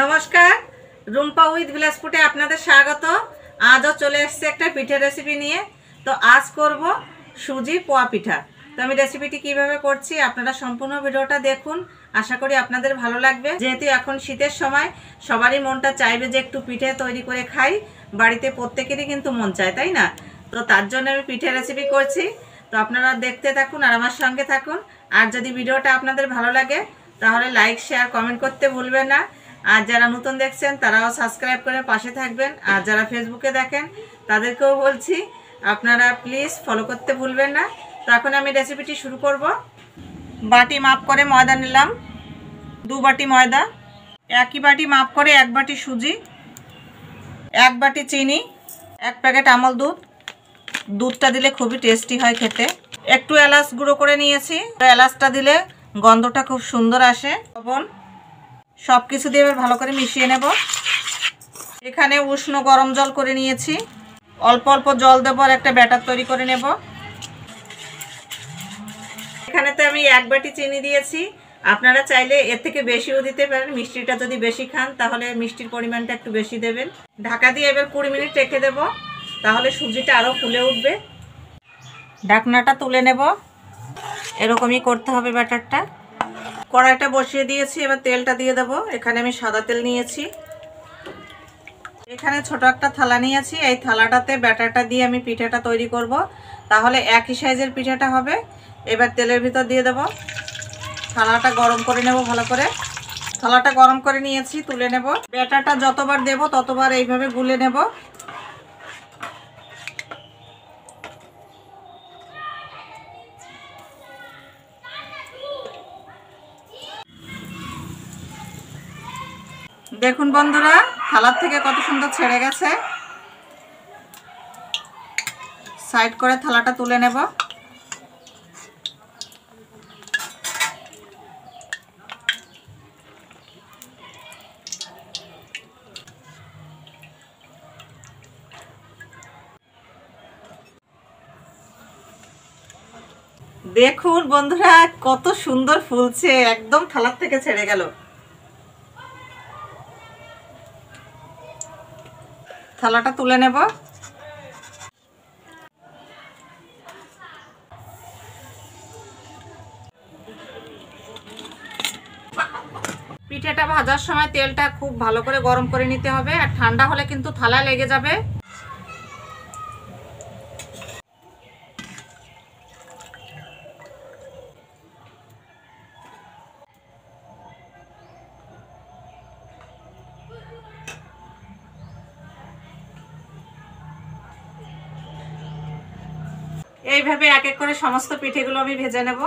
নমস্কার, Rumpa with village ফুডে আপনাদের স্বাগত। আজও চলে এসেছে একটা পিঠের রেসিপি নিয়ে। তো আজ করব সুজি পোয়া পিঠা। তো আমি রেসিপিটি কিভাবে করছি আপনারা সম্পূর্ণ ভিডিওটা দেখুন, আশা করি আপনাদের ভালো লাগবে। যেহেতু এখন শীতের সময় সবারই মনটা চাইবে যে একটু পিঠে তৈরি করে খাই, বাড়িতে প্রত্যেকেরই কিন্তু মন চায়, তাই না? তো তার জন্য আমি পিঠের রেসিপি করছি। তো আপনারা দেখতে থাকুন আর আমার সঙ্গে থাকুন। আর যদি ভিডিওটা আপনাদের ভালো লাগে তাহলে লাইক শেয়ার কমেন্ট করতে ভুলবেন না। আর যারা নতুন দেখছেন তারাও সাবস্ক্রাইব করে পাশে থাকবেন। আর যারা ফেসবুকে দেখেন তাদেরকেও বলছি আপনারা প্লিজ ফলো করতে ভুলবেন না। তো এখন আমি রেসিপিটি শুরু করব। বাটি মাপ করে ময়দা নিলাম, 2 বাটি ময়দা। একই বাটি মাপ করে 1 বাটি সুজি, 1 বাটি চিনি, 1 প্যাকেট আমল দুধ। দুধটা দিলে খুবই টেস্টি হয় খেতে। একটু এলাচ গুঁড়ো করে নিয়েছি, এলাচটা দিলে গন্ধটা খুব সুন্দর আসে। লবণ, সব কিছু দিয়ে এবার ভালো করে মিশিয়ে নেব। এখানে উষ্ণ গরম জল করে নিয়েছি, অল্প অল্প জল দেবো আর একটা ব্যাটার তৈরি করে নেব। এখানেতে আমি 1 বাটি চিনি দিয়েছি, আপনারা চাইলে এর থেকে বেশিও দিতে পারেন। মিষ্টিটা যদি বেশি খান তাহলে মিষ্টির পরিমাণটা একটু বেশি দেবেন। ঢাকা দিয়ে এবার 20 মিনিট রেখে দেব, তাহলে সুজিটা আরও ফুলে উঠবে। ঢাকনাটা তুলে নেব, এরকমই করতে হবে ব্যাটারটা। কড়াইটা বসিয়ে দিয়েছি, এবার তেলটা দিয়ে দেবো। এখানে আমি সাদা তেল নিয়েছি। এখানে ছোট একটা থালা নিয়েছি, এই থালাটাতে ব্যাটারটা দিয়ে আমি পিঠাটা তৈরি করব, তাহলে একই সাইজের পিঠাটা হবে। এবার তেলের ভিতর দিয়ে দেব। থালাটা গরম করে নেব ভালো করে। থালাটা গরম করে নিয়েছি, তুলে নেব। ব্যাটারটা যতবার দেব ততবার এইভাবে গুলে নেব। দেখুন বন্ধুরা, থালার থেকে কত সুন্দর ছেড়ে গেছে। সাইড করে থালাটা তুলে নেব। দেখুন বন্ধুরা, কত সুন্দর ফুলছে, একদম থালার থেকে ছেড়ে গেল। থালাটা তুলে নেব। পিঠাটা ভাজার সময় তেলটা খুব ভালো করে গরম করে নিতে হবে, আর ঠান্ডা হলে কিন্তু থালায় লেগে যাবে। এইভাবে এক এক করে সমস্ত পিঠেগুলো আমি ভেজে নেব।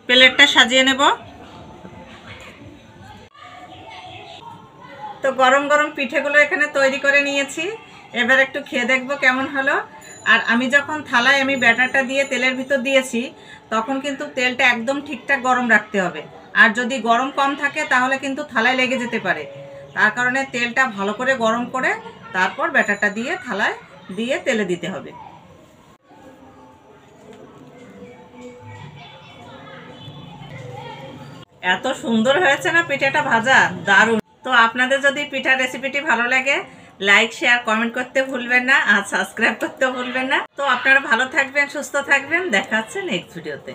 প্লেটটা সাজিয়ে নেব। তো গরম গরম পিঠেগুলো এখানে তৈরি করে নিয়েছি। এবার একটু খেয়ে দেখবো কেমন হলো। আর আমি যখন থালায় আমি ব্যাটারটা দিয়ে তেলের ভিতর দিয়েছি তখন কিন্তু তেলটা একদম ঠিকঠাক গরম রাখতে হবে। আর যদি গরম কম থাকে তাহলে কিন্তু থালায় লেগে যেতে পারে। তার কারণে তেলটা ভালো করে গরম করে তারপর ব্যাটারটা দিয়ে থালায় দিয়ে তেলে দিতে হবে। এত সুন্দর হয়েছে না পিঠাটা ভাজা, দারুণ। তো আপনাদের যদি পিঠার রেসিপিটি ভালো লাগে লাইক শেয়ার কমেন্ট করতে ভুলবেন না, আর সাবস্ক্রাইব করতে ভুলবেন না। তো আপনারা ভালো থাকবেন, সুস্থ থাকবেন, দেখা হচ্ছে নেক্সট ভিডিওতে।